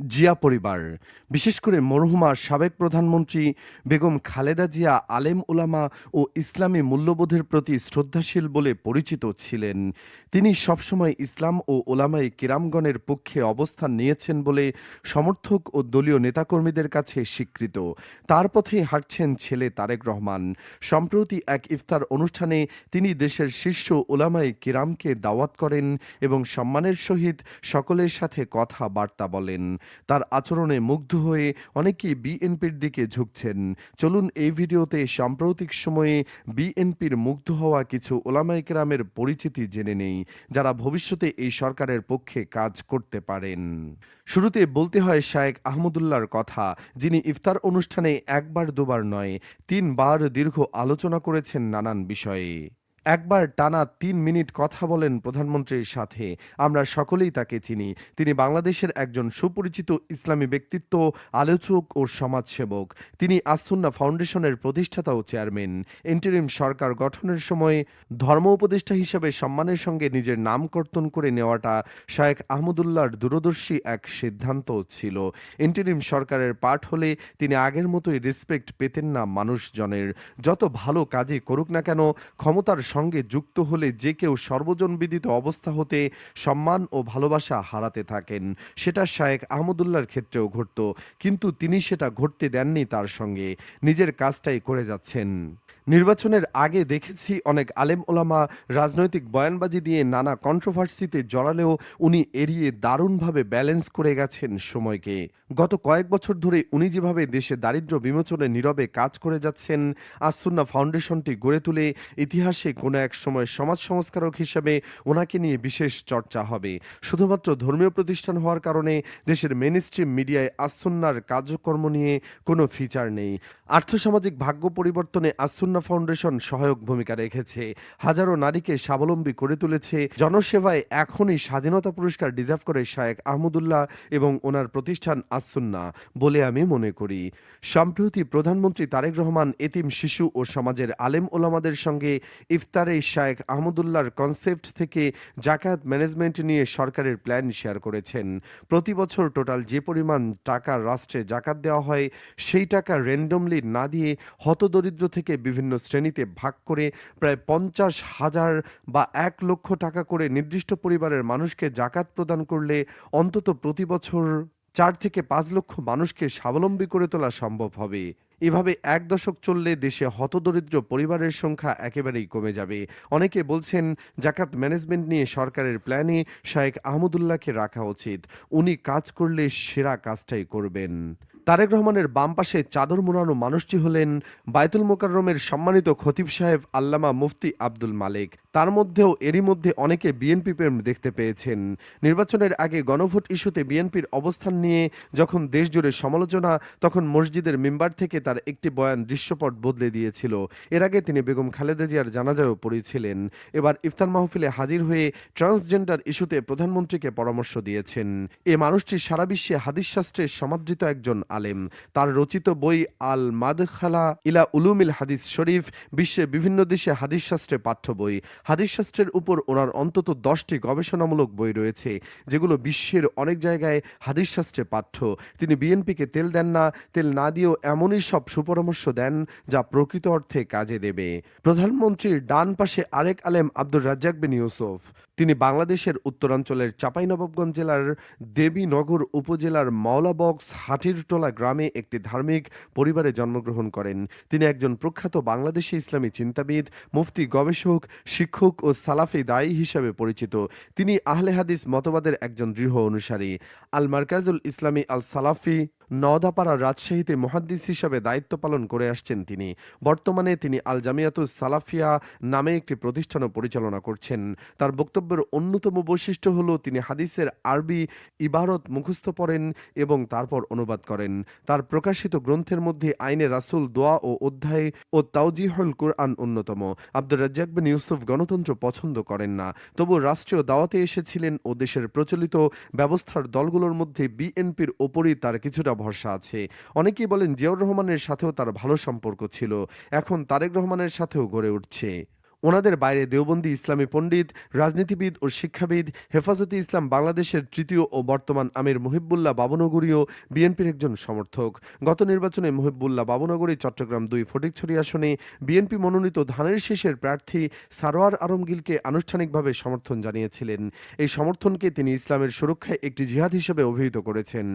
জিয়া পরিবার, বিশেষ করে মরহুমা সাবেক প্রধানমন্ত্রী বেগম খালেদা জিয়া আলেম উলামা ও ইসলামী মূল্যবোধের প্রতি শ্রদ্ধাশীল বলে পরিচিত ছিলেন। তিনি সবসময় ইসলাম ও ওলামায়ে কিরামগণের পক্ষে অবস্থান নিয়েছেন বলে সমর্থক ও দলীয় নেতাকর্মীদের কাছে স্বীকৃত। তার পথেই হাঁটছেন ছেলে তারেক রহমান। সম্প্রতি এক ইফতার অনুষ্ঠানে তিনি দেশের শীর্ষ ওলামায়ে কিরামকে দাওয়াত করেন এবং সম্মানের সহিত সকলের সাথে কথাবার্তা বলেন। তার আচরণে মুগ্ধ হয়ে অনেকেই বিএনপির দিকে ঝুঁকছেন। চলুন এই ভিডিওতে সাম্প্রতিক সময়ে বিএনপির মুগ্ধ হওয়া কিছু ওলামায়ে কেরামের পরিচিতি জেনে নেই, যারা ভবিষ্যতে এই সরকারের পক্ষে কাজ করতে পারেন। শুরুতে বলতে হয় শায়েখ আহমদুল্লাহর কথা, যিনি ইফতার অনুষ্ঠানে একবার দুবার নয়, ৩ বার দীর্ঘ আলোচনা করেছেন নানান বিষয়ে। একবার টানা ৩ মিনিট কথা বলেন প্রধানমন্ত্রীর সাথে। আমরা সকলেই তাকে চিনি। তিনি বাংলাদেশের একজন সুপরিচিত ইসলামী ব্যক্তিত্ব, আলোচক ও সমাজসেবক। তিনি আস-সুন্নাহ ফাউন্ডেশনের প্রতিষ্ঠাতা ও চেয়ারম্যান। ইন্টারিম সরকার গঠনের সময় ধর্ম উপদেষ্টা হিসেবে সম্মানের সঙ্গে নিজের নাম কর্তন করে নেওয়াটা শায়েখ আহমদুল্লাহর দূরদর্শী এক সিদ্ধান্ত ছিল। ইন্টারিম সরকারের পাঠ হলে তিনি আগের মতোই রেসপেক্ট পেতেন না মানুষজনের। যত ভালো কাজই করুক না কেন, ক্ষমতার সঙ্গে যুক্ত হলে যে কেউ সর্বজনবিদিত অবস্থা হতে সম্মান ও ভালোবাসা হারাতে থাকেন। সেটা শায়েখ আহমদুল্লাহর ক্ষেত্রেও ঘটত, কিন্তু তিনি সেটা ঘটতে দেননি তার সঙ্গে। নিজের কাজটাই করে যাচ্ছেন। নির্বাচনের আগে দেখেছি অনেক আলেম ওলামা রাজনৈতিক বয়ানবাজি দিয়ে নানা কন্ট্রোভার্সিতে জড়ালেও উনি এড়িয়ে দারুণভাবে ব্যালেন্স করে গেছেন সময়কে। গত কয়েক বছর ধরে উনি যেভাবে দেশে দারিদ্র্য বিমোচনে নীরবে কাজ করে যাচ্ছেন, আস-সুন্নাহ ফাউন্ডেশনটি গড়ে তুলে ইতিহাসে কোনো এক সময় সমাজ সংস্কারক হিসেবে ওনাকে নিয়ে বিশেষ চর্চা হবে। শুধুমাত্র ধর্মীয় প্রতিষ্ঠান হওয়ার কারণে দেশের মেইনস্ট্রিম মিডিয়ায় আস-সুন্নাহর কার্যকর্ম নিয়ে কোনো ফিচার নেই। আর্থসামাজিক ভাগ্য পরিবর্তনে আস-সুন্নাহ ফাউন্ডেশন সহায়ক ভূমিকা রেখেছে, হাজারো নারীকে স্বাবলম্বী করে তুলেছে। জনসেবায় এখনই স্বাধীনতা পুরস্কার ডিজার্ভ করে শায়েখ আহমদুল্লাহ এবং ওনার প্রতিষ্ঠান আস-সুন্নাহ বলে আমি মনে করি। সম্প্রতি প্রধানমন্ত্রী তারেক রহমান এতিম শিশু ও সমাজের আলেম ওলামাদের সঙ্গে ইফতারে শায়েখ আহমদুল্লাহর কনসেপ্ট থেকে জাকাত ম্যানেজমেন্ট নিয়ে সরকারের প্ল্যান শেয়ার করেছেন। প্রতি বছর টোটাল যে পরিমাণ টাকা রাষ্ট্রে জাকাত দেওয়া হয়, সেই টাকা র্যান্ডমলি না দিয়ে হতদরিদ্র থেকে বিভিন্ন শ্রেণীতে ভাগ করে প্রায় ৫০,০০০ বা ১,০০,০০০ টাকা করে নির্দিষ্ট পরিবারের মানুষকে জাকাত প্রদান করলে অন্তত প্রতি বছর ৪ থেকে ৫ লক্ষ মানুষকে স্বাবলম্বী করে তোলা সম্ভব হবে। এভাবে ১ দশক চললে দেশে হতদরিদ্র পরিবারের সংখ্যা একেবারেই কমে যাবে। অনেকে বলছেন জাকাত ম্যানেজমেন্ট নিয়ে সরকারের প্ল্যানে শায়েখ আহমদুল্লাহকে রাখা উচিত। উনি কাজ করলে সেরা কাজটাই করবেন। তারেক রহমানের বাম পাশে চাদর মোড়ানো মানুষটি হলেন বায়তুল মোকাররমের সম্মানিত খতিব সাহেব আল্লামা মুফতি আব্দুল মালেক। তার মধ্যেও এরই মধ্যে অনেকে বিএনপি প্রেম দেখতে পেয়েছেন। নির্বাচনের আগে গণভোট ইস্যুতে বিএনপির অবস্থান নিয়ে যখন দেশজুড়ে সমালোচনা, তখন মসজিদের মিম্বার থেকে তার একটি বয়ান দৃশ্যপট বদলে দিয়েছিল। এর আগে তিনি বেগম খালেদা জিয়ার জানাজায়ও পড়েছিলেন। এবার ইফতার মাহফিলে হাজির হয়ে ট্রান্সজেন্ডার ইস্যুতে প্রধানমন্ত্রীকে পরামর্শ দিয়েছেন। এ মানুষটি সারা বিশ্বে হাদিস শাস্ত্রের সমাদৃত একজন আলেম। তার রচিত বই আল মাদখালা ইলা উলুমিল হাদিস শরীফ বিশ্বে বিভিন্ন দেশে হাদিস শাস্ত্রে পাঠ্য বই। হাদিস শাস্ত্রের উপর ওনার অন্তত 10টি গবেষণামূলক বই রয়েছে, যেগুলো বিশ্বের অনেক জায়গায় হাদিস শাস্ত্রে পাঠ্য। তিনি বিএনপিকে তেল দেন না, তেল না দিয়েও এমনই সব সুপরামর্শ দেন যা প্রকৃত অর্থে কাজে দেবে। প্রধানমন্ত্রীর ডান পাশে আরেক আলেম আব্দুর রাজ্জাক বিন ইউসুফ। তিনি বাংলাদেশের উত্তরাঞ্চলের চাঁপাইনবাবগঞ্জ জেলার দেবীনগর উপজেলার মাওলাবক্স হাটিরটোলা গ্রামে একটি ধার্মিক পরিবারে জন্মগ্রহণ করেন। তিনি একজন প্রখ্যাত বাংলাদেশি ইসলামী চিন্তাবিদ, মুফতি, গবেষক, শিক্ষক ও সালাফি দায়ী হিসেবে পরিচিত। তিনি আহলে হাদিস মতবাদের একজন দৃঢ় অনুসারী। আল মারকাজুল ইসলামী আল সালাফি নওদাপাড়া, রাজশাহীতে মুহাদ্দিস হিসাবে দায়িত্ব পালন করে আসছেন তিনি। বর্তমানে তিনি আল জামিয়াতুস সালাফিয়া নামে একটি প্রতিষ্ঠানও পরিচালনা করছেন। তার বক্তব্যের অন্যতম বৈশিষ্ট্য হল তিনি হাদিসের আরবি ইবারত মুখস্থ পড়েন এবং তারপর অনুবাদ করেন। তার প্রকাশিত গ্রন্থের মধ্যে আইনে রাসূল, দোয়া ও অধ্যায় ও তাওজিহুল কুরআন অন্যতম। আব্দুর রাজ্জাক বিন ইউসুফ গণতন্ত্র পছন্দ করেন না, তবু রাষ্ট্রীয় দাওয়াতে এসেছিলেন ও দেশের প্রচলিত ব্যবস্থার দলগুলোর মধ্যে বিএনপির ওপরই তার কিছুটা ভরসা আছে। অনেকেই বলেন জিয়াউর রহমানের সাথেও তার ভালো সম্পর্ক ছিল, এখন তারেক রহমানের সাথেও গড়ে উঠছে। ওনাদের বাইরে দেওবন্দি ইসলামী পণ্ডিত, রাজনীতিবিদ ও শিক্ষাবিদ, হেফাজতে ইসলাম বাংলাদেশের তৃতীয় ও বর্তমান আমির মুহিবুল্লাহ বাবুনগরীও বিএনপির একজন সমর্থক। গত নির্বাচনে মুহিবুল্লাহ বাবুনগরী চট্টগ্রাম ২ ফটিকছড়ি আসনে বিএনপি মনোনীত ধানের শীষের প্রার্থী সারোয়ার আলমগীরকে আনুষ্ঠানিকভাবে সমর্থন জানিয়েছিলেন। এই সমর্থনকে তিনি ইসলামের সুরক্ষায় একটি জিহাদ হিসেবে অভিহিত করেছেন।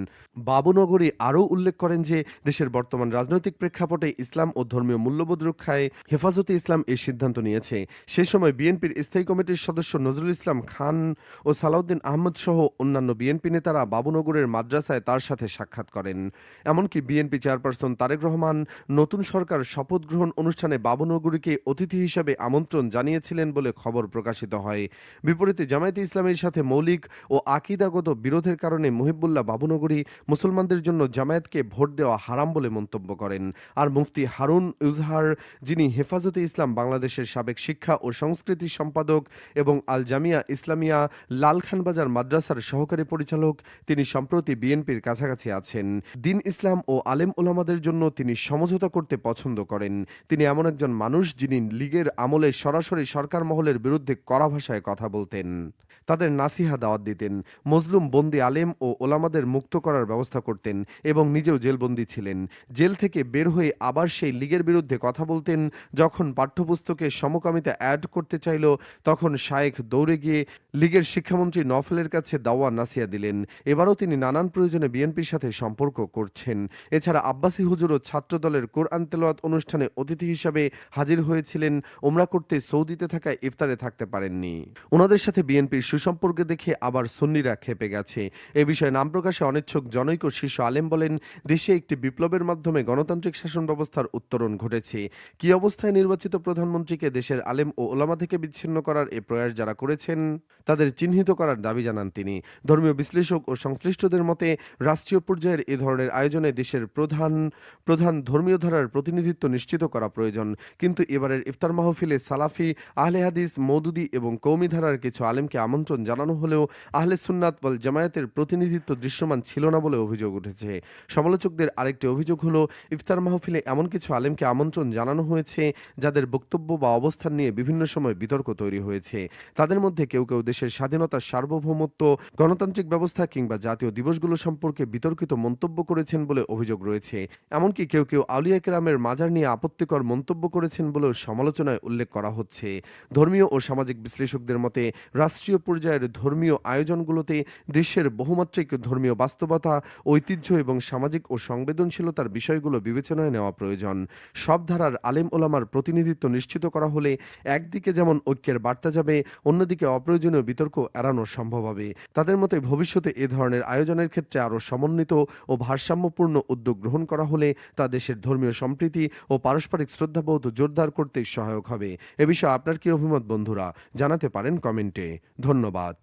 বাবুনগরী আরও উল্লেখ করেন যে দেশের বর্তমান রাজনৈতিক প্রেক্ষাপটে ইসলাম ও ধর্মীয় মূল্যবোধ রক্ষায় হেফাজতে ইসলাম এই সিদ্ধান্ত নিয়েছে। সে সময় বিএনপির স্থায়ী কমিটির সদস্য নজরুল ইসলাম খান ও সালাউদ্দিন আহমদ সহ অন্যান্য বিএনপি নেতারা বাবুনগরের মাদ্রাসায় তার সাথে সাক্ষাৎ করেন। এমনকি বিএনপি চেয়ারপারসন তারেক রহমান নতুন সরকার শপথ গ্রহণ অনুষ্ঠানে বাবুনগরীকে অতিথি হিসেবে আমন্ত্রণ জানিয়েছিলেন বলে খবর প্রকাশিত হয়। বিপরীতে জামায়াতে ইসলামের সাথে মৌলিক ও আকীদাগত বিরোধের কারণে মুহিবুল্লাহ বাবুনগরী মুসলমানদের জন্য জামায়াতকে ভোট দেওয়া হারাম বলে মন্তব্য করেন। আর মুফতি হারুন ইজহার, যিনি হেফাজতে ইসলাম বাংলাদেশের সাবেক শিক্ষা ও সংস্কৃতি সম্পাদক এবং আল জামিয়া ইসলামিয়া লালখানবাজার মাদ্রাসার সহকারী পরিচালক, তিনি সম্প্রতি বিএনপির কাছাকাছি আছেন। দিন ইসলাম ও আলেম ওলামাদের জন্য তিনি সমঝোতা করতে পছন্দ করেন। তিনি এমন একজন মানুষ যিনি লীগের আমলে সরাসরি সরকার মহলের বিরুদ্ধে কড়া ভাষায় কথা বলতেন, তাদের নাসিহা দাওয়াত দিতেন, মজলুম বন্দি আলেম ও ওলামাদের মুক্ত করার ব্যবস্থা করতেন এবং নিজেও জেলবন্দি ছিলেন। জেল থেকে বের হয়ে আবার সেই লীগের বিরুদ্ধে কথা বলতেন। যখন পাঠ্যপুস্তকে সমকামিতা অ্যাড করতে চাইল তখন শায়েখ দৌড়ে গিয়ে লীগের শিক্ষামন্ত্রী নফলের কাছে দাওয়া নাসিয়া দিলেন। এবারও তিনি নানান প্রয়োজনে বিএনপির সাথে সম্পর্ক করছেন। এছাড়া আব্বাসী হুজুরও ছাত্রদলের কোরআন তেলাওয়াত অনুষ্ঠানে অতিথি হিসাবে হাজির হয়েছিলেন। ওমরা করতে সৌদিতে থাকায় ইফতারে থাকতে পারেননি। ওনাদের সাথে বিএনপির সুসম্পর্কে দেখে আবার সুন্নিরা খেপে গেছে। এ বিষয়ে নাম প্রকাশে অনিচ্ছুক জনৈক শীর্ষ আলেম বলেন, দেশে একটি বিপ্লবের মাধ্যমে গণতান্ত্রিক শাসন ব্যবস্থার উত্তরণ ঘটেছে। কি অবস্থায় নির্বাচিত প্রধানমন্ত্রীকে দেশের আলেম ও ওলামা থেকে বিচ্ছিন্ন করার এ প্রয়াস যারা করেছেন তাদের চিহ্নিত করার দাবি জানান তিনি। ধর্মীয় বিশ্লেষক ও সংশ্লিষ্টদের মতে রাষ্ট্রীয় পর্যায়ের এ ধরনের আয়োজনে দেশের প্রধান ধর্মীয় ধারার প্রতিনিধিত্ব নিশ্চিত করা প্রয়োজন। কিন্তু এবারের ইফতার মাহফিলে সালাফি, আহলে হাদিস, মওদুদি এবং কওমি ধারার কিছু আলেমকে আমন্ত্রণ জানানো হলেও আহলে সুন্নাত ওয়াল জামায়াতের প্রতিনিধিত্ব দৃশ্যমান ছিল না বলে অভিযোগ উঠেছে। সমালোচকদের আরেকটি অভিযোগ হলো ইফতার মাহফিলে এমন কিছু আলেমকে আমন্ত্রণ জানানো হয়েছে যাদের বক্তব্য বা অবস্থান নিয়ে বিভিন্ন সময় বিতর্ক তৈরি হয়েছে। তাদের মধ্যে কেউ কেউ দেশের স্বাধীনতা, সার্বভৌমত্ব, গণতান্ত্রিক ব্যবস্থা কিংবা জাতীয় দিবসগুলো সম্পর্কে বিতর্কিত মন্তব্য করেছেন বলে অভিযোগ রয়েছে। এমনকি কেউ কেউ আউলিয়া কেরামের মাজার নিয়ে আপত্তিকর মন্তব্য করেছেন বলেও সমালোচনায় উল্লেখ করা হচ্ছে। ধর্মীয় ও সামাজিক বিশ্লেষকদের মতে রাষ্ট্রীয় পর্যায়ের ধর্মীয় আয়োজনগুলোতে দেশের বহুমাত্রিক ধর্মীয় বাস্তবতা, ঐতিহ্য এবং সামাজিক ও সংবেদনশীলতার বিষয়গুলো বিবেচনায় নেওয়া প্রয়োজন। সব ধারার আলেম ওলামার প্রতিনিধিত্ব নিশ্চিত করা হলে একদিকে যেমন ঐক্যের বার্তা যাবে, অন্যদিকে অপ্রয়োজনীয় বিতর্ক এড়ানো সম্ভব হবে। তাদের মতে ভবিষ্যতে এ ধরনের আয়োজনের ক্ষেত্রে আরও সমন্বিত ও ভারসাম্যপূর্ণ উদ্যোগ গ্রহণ করা হলে তা দেশের ধর্মীয় সম্প্রীতি ও পারস্পরিক শ্রদ্ধাবোধ জোরদার করতে সহায়ক হবে। এ বিষয়ে আপনার কি অভিমত বন্ধুরা? জানাতে পারেন কমেন্টে। ধন্যবাদ।